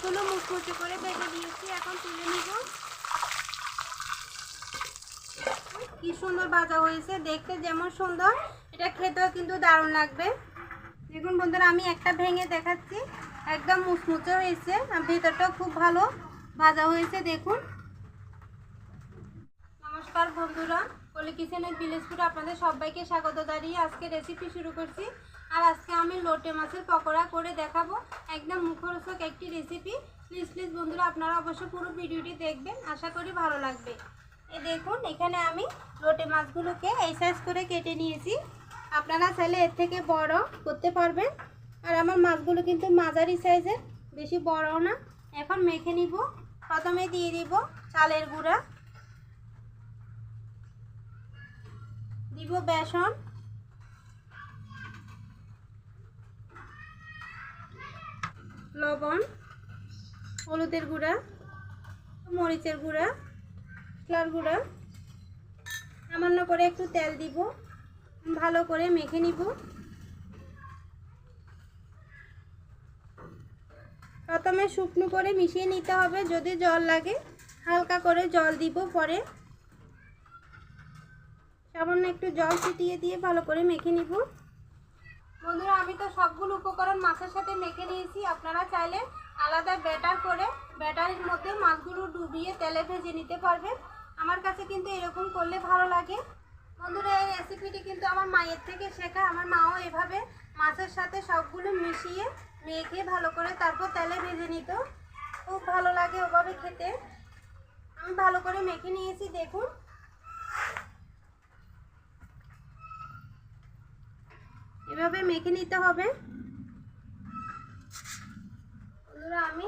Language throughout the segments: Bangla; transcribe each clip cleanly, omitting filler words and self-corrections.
মাছগুলো মুচমুচে করে ভেজে দিয়েছি, এখন তুলে নিব। কি সুন্দর ভাজা হয়েছে, দেখতে যেমন সুন্দর এটা খেতেও কিন্তু দারুণ লাগবে। দেখুন বন্ধুরা, আমি একটা ভেঙে দেখাচ্ছি, একদম মুচমুচে হয়েছে, ভিতরটাও খুব ভালো ভাজা হয়েছে। দেখুন। নমস্কার বন্ধুরা, কলি কিচেনের ভিলেজ ফুড আপনাদের সবাইকে স্বাগত জানিয়ে আজকে রেসিপি শুরু করছি। আর আজকে আমি লোটে মাছের পকোড়া করে দেখাবো, একদম মুখরোচক একটি রেসিপি। প্লিজ বন্ধুরা আপনারা অবশ্যই পুরো ভিডিওটি দেখবেন, আশা করি ভালো লাগবে। এই দেখুন, এখানে আমি লোটে মাছগুলোকে এই সাইজ করে কেটে নিয়েছি। আপনারা চাইলে এর থেকে বড় করতে পারবেন। আর আমার মাছগুলো কিন্তু মাঝারি সাইজের, বেশি বড় না। এখন মেখে নিব। প্রথমে দিয়ে দিব চালের গুঁড়া, দিব বেসন, লবণ, হলুদের গুঁড়া, মরিচের গুঁড়া, মশলার গুঁড়া, সামান্য করে একটু তেল দিব। ভালো করে মেখে নিব। প্রথমে শুকনো করে মিশিয়ে নিতে হবে, যদি জল লাগে হালকা করে জল দিব। পরে সামান্য একটু জল ছিটিয়ে দিয়ে ভালো করে মেখে নিব। বন্ধুরা, আমি তো সবগুলো উপকরণ মাছের সাথে মেখে নিয়েছি। আপনারা চাইলে আলাদা ব্যাটার করে ব্যাটারের মধ্যে মাছগুলো ডুবিয়ে তেলে ভেজে নিতে পারবেন। আমার কাছে কিন্তু এরকম করলে ভালো লাগে। বন্ধুরা, এই রেসিপিটি কিন্তু আমার মায়ের থেকে শেখা। আমার মাও এভাবে মাছের সাথে সবগুলো মিশিয়ে মেখে ভালো করে তারপর তেলে ভেজে নিত, খুব ভালো লাগে ওভাবে খেতে। আমি ভালো করে মেখে নিয়েছি। দেখুন, এভাবে মেখে নিতে হবে। বন্ধুরা, আমি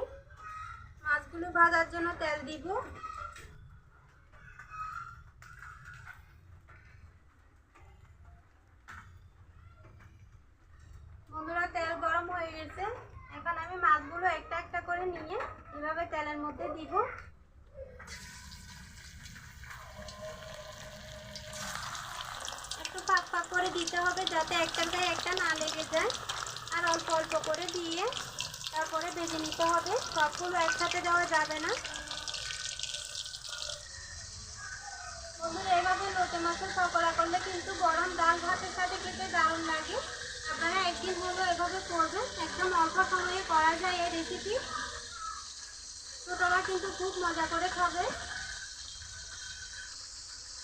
মাছগুলো ভাজার জন্য তেল দিব। বন্ধুরা, তেল গরম হয়ে গেছে। এখন আমি মাছগুলো একটা একটা করে নিয়ে এভাবে তেলের মধ্যে দিব। একটু পাক পাক করে দিতে হবে, যাতে একটার গায়ে একটা না লেগে যায়। আর অল্প অল্প করে দিয়ে তারপরে ভেজে নিতে হবে, সবগুলো একসাথে দেওয়া যাবে না। বন্ধুরা, এভাবে লোটে মাছের পকোড়া করলে কিন্তু গরম ডাল ভাতের সাথে খেতে দারুণ লাগে। আপনারা একদিন হলো এভাবে করবেন, একদম অল্প সময়ে করা যায় এই রেসিপি। ছোটরা কিন্তু খুব মজা করে খাবে।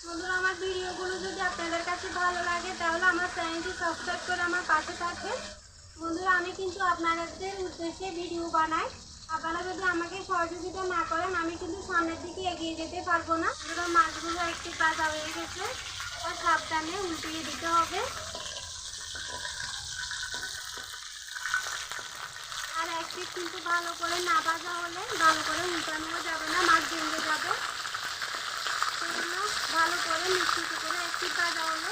বন্ধুরা, আমার ভিডিওগুলো যদি আপনাদের কাছে ভালো লাগে তাহলে আমার চ্যানেলটি সাবস্ক্রাইব করে আমার পাশে থাকবেন। বন্ধুরা, আমি কিন্তু আপনাদের উদ্দেশ্যে ভিডিও বানাই। আপনারা যদি আমাকে সহযোগিতা না করেন আমি কিন্তু সামনের দিকে এগিয়ে যেতে পারবো না। বন্ধুরা, মাছগুলো একটু ভাজা হয়ে গেছে, আর সাবধানে উল্টিয়ে দিতে হবে। আর একটি কিন্তু ভালো করে না ভাজা হলে ভালো করে উল্টানো যাবে না, মাছ ভেঙে যাবে। সেজন্য ভালো করে মিশ্রিত করে একটি ভাজা হলে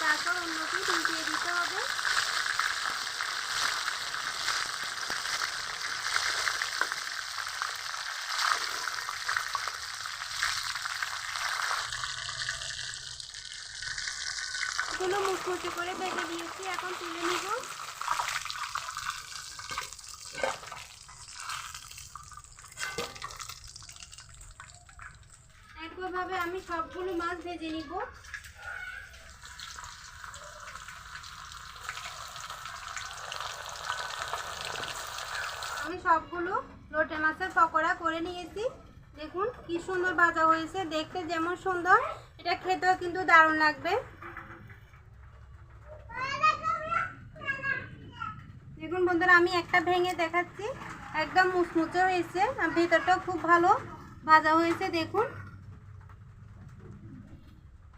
তারপর অন্যটি উল্টিয়ে দিতে হবে। এগুলো মুচমুচে করে ভেজে দিয়েছি, এখন তুলে নিব। একইভাবে আমি সবগুলো মাছ ভেজে নিব। আমি সবগুলো লোটে মাছের পকোড়া করে নিয়েছি। দেখুন কি সুন্দর ভাজা হয়েছে, দেখতে যেমন সুন্দর এটা খেতেও কিন্তু দারুণ লাগবে। দেখুন বন্ধুরা, আমি একটা ভেঙে দেখাচ্ছি, একদম মুচমুচে হয়েছে, ভিতরটাও খুব ভালো ভাজা হয়েছে। দেখুন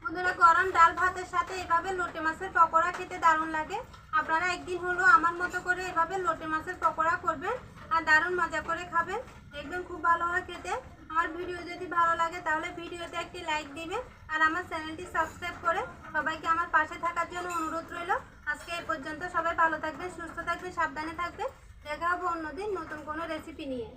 বন্ধুরা, গরম ডাল ভাতের সাথে এভাবে লোটে মাছের পকোড়া খেতে দারুণ লাগে। আপনারা একদিন হলো আমার মতো করে এভাবে লোটে মাছের পকোড়া করবেন আর দারুণ মজা করে খাবেন, দেখবেন খুব ভালো হয় খেতে। আমার ভিডিও যদি ভালো লাগে তাহলে ভিডিওতে একটি লাইক দিবেন আর আমার চ্যানেলটি সাবস্ক্রাইব করে সবাইকে আমার পাশে থাকার জন্য অনুরোধ রইল। আজকে এই পর্যন্ত, সবাই ভালো থাকবেন, সুস্থ থাকবেন, সাবধানে থাকবেন। দেখা হবে অন্যদিন নতুন কোনো রেসিপি নিয়ে।